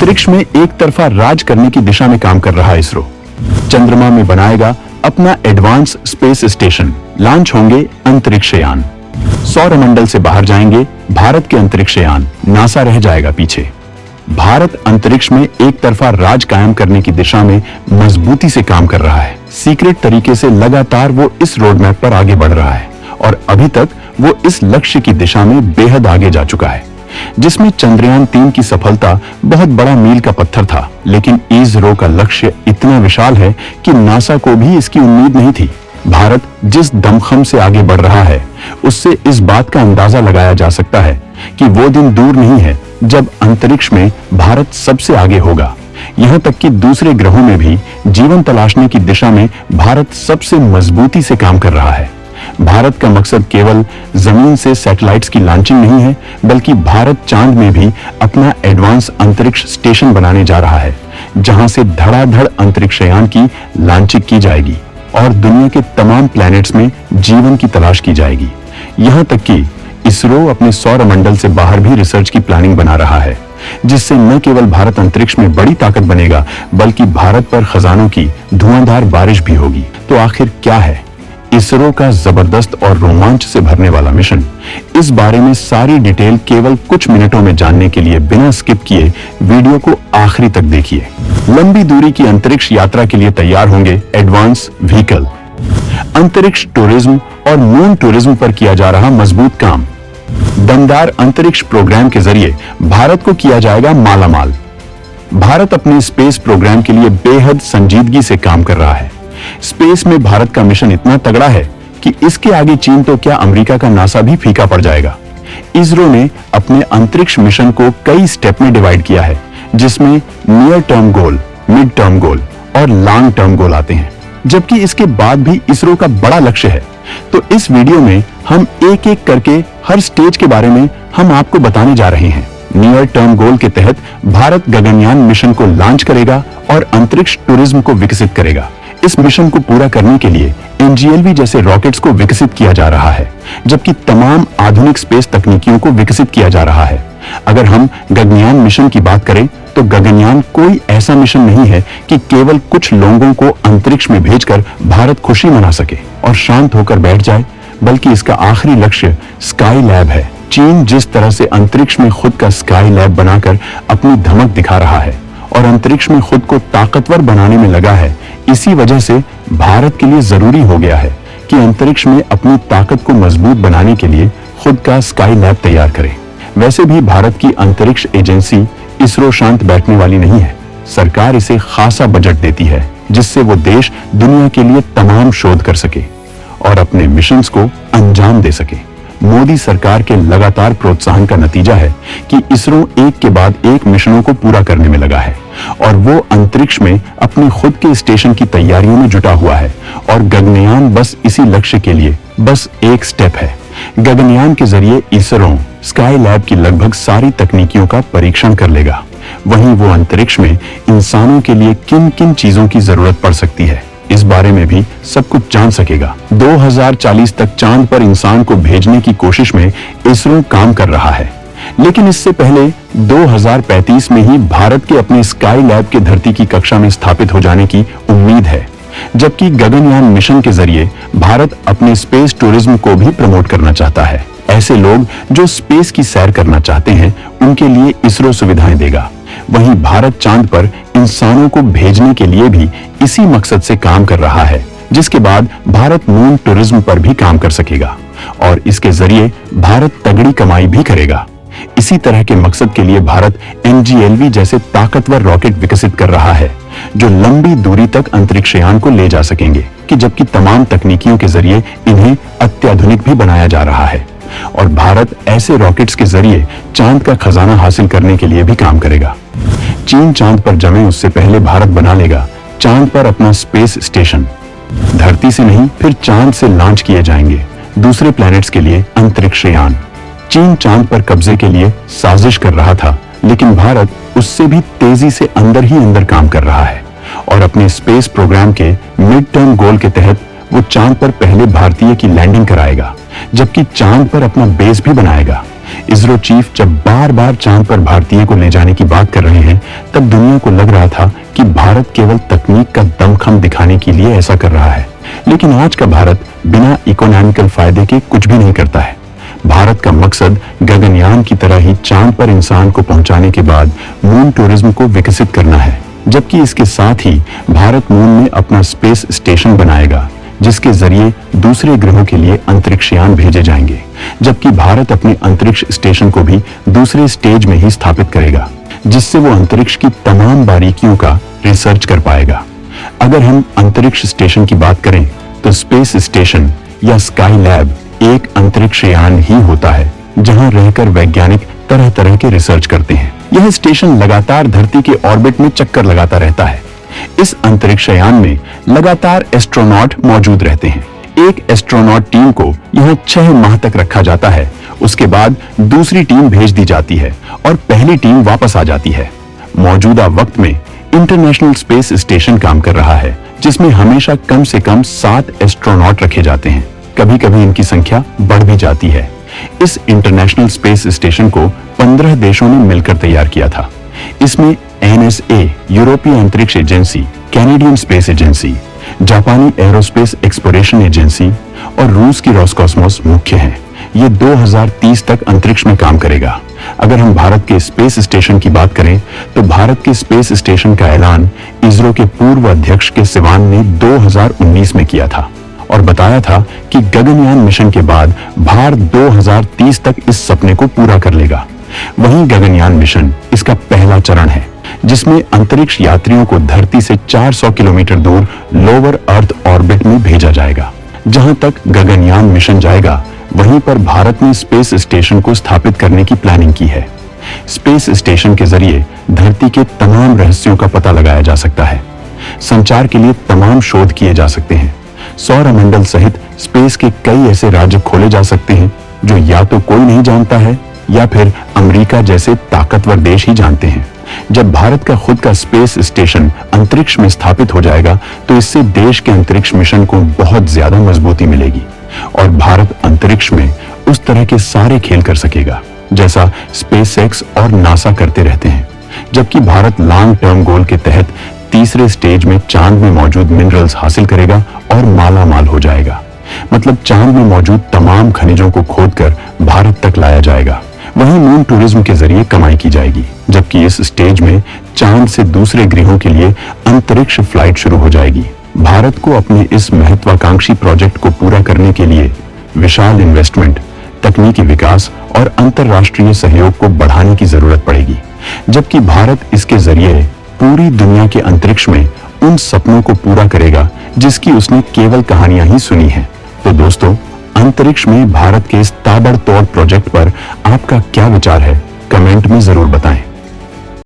अंतरिक्ष में एक तरफा राज करने की दिशा में काम कर रहा इसरो। चंद्रमा में बनाएगा अपना एडवांस स्पेस स्टेशन, लॉन्च होंगे अंतरिक्ष यान, सौरमंडल से बाहर जाएंगे भारत के अंतरिक्ष यान, नासा रह जाएगा पीछे। भारत अंतरिक्ष में एक तरफा राज कायम करने की दिशा में मजबूती से काम कर रहा है। सीक्रेट तरीके से लगातार वो इस रोडमैप पर आगे बढ़ रहा है और अभी तक वो इस लक्ष्य की दिशा में बेहद आगे जा चुका है, जिसमें चंद्रयान 3 की सफलता बहुत बड़ा मील का पत्थर था। लेकिन इसरो का लक्ष्य इतना विशाल है कि नासा को भी इसकी उम्मीद नहीं थी। भारत जिस दमखम से आगे बढ़ रहा है, उससे इस बात का अंदाजा लगाया जा सकता है कि वो दिन दूर नहीं है जब अंतरिक्ष में भारत सबसे आगे होगा। यहां तक कि दूसरे ग्रहों में भी जीवन तलाशने की दिशा में भारत सबसे मजबूती से काम कर रहा है। भारत का मकसद केवल जमीन से सैटेलाइट्स की लॉन्चिंग नहीं है, बल्कि भारत चांद में भी अपना एडवांस अंतरिक्ष स्टेशन बनाने जा रहा है, जहां से धड़ाधड़ अंतरिक्ष यान की लॉन्चिंग की जाएगी और दुनिया के तमाम प्लैनेट्स में जीवन की तलाश की जाएगी। यहां तक कि इसरो अपने सौरमंडल से बाहर भी रिसर्च की प्लानिंग बना रहा है, जिससे न केवल भारत अंतरिक्ष में बड़ी ताकत बनेगा, बल्कि भारत पर खजानों की धुआंधार बारिश भी होगी। तो आखिर क्या है इसरो का जबरदस्त और रोमांच से भरने वाला मिशन? इस बारे में सारी डिटेल केवल कुछ मिनटों में जानने के लिए बिना स्किप किए वीडियो को आखिरी तक देखिए। लंबी दूरी की अंतरिक्ष यात्रा के लिए तैयार होंगे एडवांस व्हीकल। अंतरिक्ष टूरिज्म और मून टूरिज्म पर किया जा रहा मजबूत काम। दमदार अंतरिक्ष प्रोग्राम के जरिए भारत को किया जाएगा मालामाल। भारत अपने स्पेस प्रोग्राम के लिए बेहद संजीदगी से काम कर रहा है। स्पेस में भारत का मिशन इतना तगड़ा है कि इसके आगे चीन तो क्या, अमेरिका का नासा भी फीका पड़ जाएगा। इसरो ने अपने अंतरिक्ष मिशन को कई स्टेप में डिवाइड किया है, जिसमें near term goal, mid term goal और लॉन्ग टर्म गोल आते हैं। जबकि इसके बाद भी इसरो का बड़ा लक्ष्य है। तो इस वीडियो में हम एक एक करके हर स्टेज के बारे में हम आपको बताने जा रहे हैं। नियर टर्म गोल के तहत भारत गगनयान मिशन को लॉन्च करेगा और अंतरिक्ष टूरिज्म को विकसित करेगा। इस मिशन को पूरा करने के लिए NGLV जैसे रॉकेट्स को विकसित किया जा रहा है, जबकि तमाम आधुनिक स्पेस तकनीकियों को विकसित किया जा रहा है। अगर हम गगनयान मिशन की बात करें तो गगनयान कोई ऐसा मिशन नहीं है कि केवल कुछ लोगों को अंतरिक्ष में भेजकर भारत खुशी मना सके और शांत होकर बैठ जाए, बल्कि इसका आखिरी लक्ष्य स्काई लैब है। चीन जिस तरह से अंतरिक्ष में खुद का स्काई लैब बनाकर अपनी धमक दिखा रहा है और अंतरिक्ष में खुद को ताकतवर बनाने में लगा है, इसी वजह से भारत के लिए जरूरी हो गया है कि अंतरिक्ष में अपनी ताकत को मजबूत बनाने के लिए खुद का स्काई लैब तैयार करे। वैसे भी भारत की अंतरिक्ष एजेंसी इसरो शांत बैठने वाली नहीं है। सरकार इसे खासा बजट देती है, जिससे वो देश दुनिया के लिए तमाम शोध कर सके और अपने मिशंस को अंजाम दे सके। मोदी सरकार के लगातार प्रोत्साहन का नतीजा है कि इसरो एक के बाद एक मिशनों को पूरा करने में लगा है और वो अंतरिक्ष में अपने खुद के स्टेशन की तैयारियों में जुटा हुआ है। और गगनयान बस इसी लक्ष्य के लिए बस एक स्टेप है। गगनयान के जरिए इसरो स्काई लैब की लगभग सारी तकनीकियों का परीक्षण कर लेगा। वहीं वो अंतरिक्ष में इंसानों के लिए किन किन चीजों की जरूरत पड़ सकती है, इस बारे में भी सब कुछ जान सकेगा। 2040 तक चांद पर इंसान को भेजने की कोशिश में इसरो काम कर रहा है, लेकिन इससे पहले 2035 में ही भारत के अपने स्काई लैब के धरती की कक्षा में स्थापित हो जाने की उम्मीद है। जबकि गगनयान मिशन के जरिए भारत अपने स्पेस टूरिज्म को भी प्रमोट करना चाहता है। ऐसे लोग जो स्पेस की सैर करना चाहते हैं, उनके लिए इसरो सुविधाएं देगा। वहीं भारत चांद पर इंसानों को भेजने के लिए भी इसी मकसद से काम कर रहा है, जिसके बाद भारत मून टूरिज्म पर भी काम कर सकेगा और इसके जरिए भारत तगड़ी कमाई भी करेगा। इसी तरह के मकसद के लिए भारत NGLV जैसे ताकतवर रॉकेट विकसित कर रहा है, जो लंबी दूरी तक अंतरिक्ष यान को ले जा सकेंगे, कि जबकि तमाम तकनीकियों के जरिए इन्हें अत्याधुनिक भी बनाया जा रहा है। और भारत ऐसे रॉकेट्स के जरिए चांद का खजाना हासिल करने के लिए भी काम करेगा। चीन चांद पर जमे उससे पहले भारत बना लेगा चांद पर अपना स्पेस स्टेशन। धरती से नहीं, फिर चांद से लॉन्च किए जाएंगे दूसरे प्लैनेट्स के लिए अंतरिक्ष यान। चीन चांद पर कब्जे के लिए साजिश कर रहा था, लेकिन भारत उससे भी तेजी से अंदर ही अंदर काम कर रहा है और अपने स्पेस प्रोग्राम के मिड टर्म गोल के तहत वो चांद पर पहले भारतीय की लैंडिंग कराएगा, जबकि चांद पर अपना बेस भी बनाएगा। इसरो चीफ जब बार बार चांद पर भारतीय को ले जाने की बात कर रहे हैं, तब दुनिया को लग रहा था कि भारत केवल तकनीक का दमखम दिखाने के लिए ऐसा कर रहा है। लेकिन आज का भारत बिना इकोनॉमिकल फायदे के कुछ भी नहीं करता है। भारत का मकसद गगनयान की तरह ही चांद पर इंसान को पहुंचाने के बाद मून टूरिज्म को विकसित करना है, जबकि इसके साथ ही भारत मून में अपना स्पेस स्टेशन बनाएगा, जिसके जरिए दूसरे ग्रहों के लिए अंतरिक्षयान भेजे जाएंगे, जबकि भारत अपने अंतरिक्ष स्टेशन को भी दूसरे स्टेज में ही स्थापित करेगा, जिससे वो अंतरिक्ष की तमाम बारीकियों का रिसर्च कर पाएगा। अगर हम अंतरिक्ष स्टेशन की बात करें तो स्पेस स्टेशन या स्काई लैब एक अंतरिक्षयान ही होता है, जहां रहकर वैज्ञानिक तरह तरह के रिसर्च करते हैं। यह स्टेशन लगातार धरती के ऑर्बिट में चक्कर लगाता रहता है। इस अंतरिक्षयान में लगातार एस्ट्रोनॉट मौजूद रहते हैं। एक एस्ट्रोनॉट टीम को यहां 6 माह तक रखा जाता है। उसके बाद दूसरी टीम भेज दी जाती है और पहली टीम वापस आ जाती है। मौजूदा वक्त में इंटरनेशनल स्पेस स्टेशन काम कर रहा है, जिसमें हमेशा कम से कम 7 एस्ट्रोनॉट रखे जाते हैं। कभी कभी इनकी संख्या बढ़ भी जाती है। इस इंटरनेशनल स्पेस स्टेशन को 15 देशों ने मिलकर तैयार किया था। इसमें NSA यूरोपीय अंतरिक्ष एजेंसी, कैनेडियन स्पेस एजेंसी, जापानी एरोस्पेस एक्सप्लोरेशन एजेंसी और रूस की रोसकॉस्मोस मुख्य हैं। ये 2030 तक अंतरिक्ष में काम करेगा। अगर हम भारत के स्पेस स्टेशन की बात करें तो भारत के स्पेस स्टेशन का ऐलान इसरो के पूर्व अध्यक्ष के सिवान ने 2019 में किया था और बताया था कि गगनयान मिशन के बाद भारत 2030 तक इस सपने को पूरा कर लेगा। वहीं गगनयान मिशन इसका पहला चरण है, जिसमें अंतरिक्ष यात्रियों को धरती से 400 किलोमीटर दूर लोअर अर्थ ऑर्बिट में भेजा जाएगा। जहां तक गगनयान मिशन जाएगा, वहीं पर भारत ने स्पेस स्टेशन को स्थापित करने की प्लानिंग की है। स्पेस स्टेशन के जरिए धरती के तमाम रहस्यों का पता लगाया जा सकता है। संचार के लिए तमाम शोध किए जा सकते हैं। सौरमंडल सहित स्पेस के कई ऐसे राज्य खोले जा सकते हैं जो या तो कोई नहीं जानता है या फिर अमेरिका जैसे ताकतवर देश ही जानते हैं। जब भारत का खुद का स्पेस स्टेशन अंतरिक्ष में स्थापित हो जाएगा, तो इससे देश के अंतरिक्ष मिशन को बहुत ज्यादा मजबूती मिलेगी और भारत अंतरिक्ष में उस तरह के सारे खेल कर सकेगा जैसा स्पेसएक्स और नासा करते रहते हैं। जबकि भारत लॉन्ग टर्म गोल के तहत तीसरे स्टेज में चांद में मौजूद मिनरल्स हासिल करेगा और माला माल हो जाएगा। मतलब चांद में मौजूद तमाम खनिजों को खोदकर भारत तक लाया जाएगा। वहीं मून टूरिज्म के जरिए कमाई की जाएगी, जबकि इस स्टेज में चांद से दूसरे ग्रहों के लिए अंतरिक्ष फ्लाइट शुरू हो जाएगी। भारत को अपने इस महत्वाकांक्षी प्रोजेक्ट को पूरा करने के लिए विशाल इन्वेस्टमेंट, तकनीकी विकास और अंतर्राष्ट्रीय सहयोग को बढ़ाने की जरूरत पड़ेगी, जबकि भारत इसके जरिए पूरी दुनिया के अंतरिक्ष में उन सपनों को पूरा करेगा जिसकी उसने केवल कहानियां ही सुनी हैं। तो दोस्तों, अंतरिक्ष में भारत के इस ताबड़तोड़ प्रोजेक्ट पर आपका क्या विचार है? कमेंट में जरूर बताएं।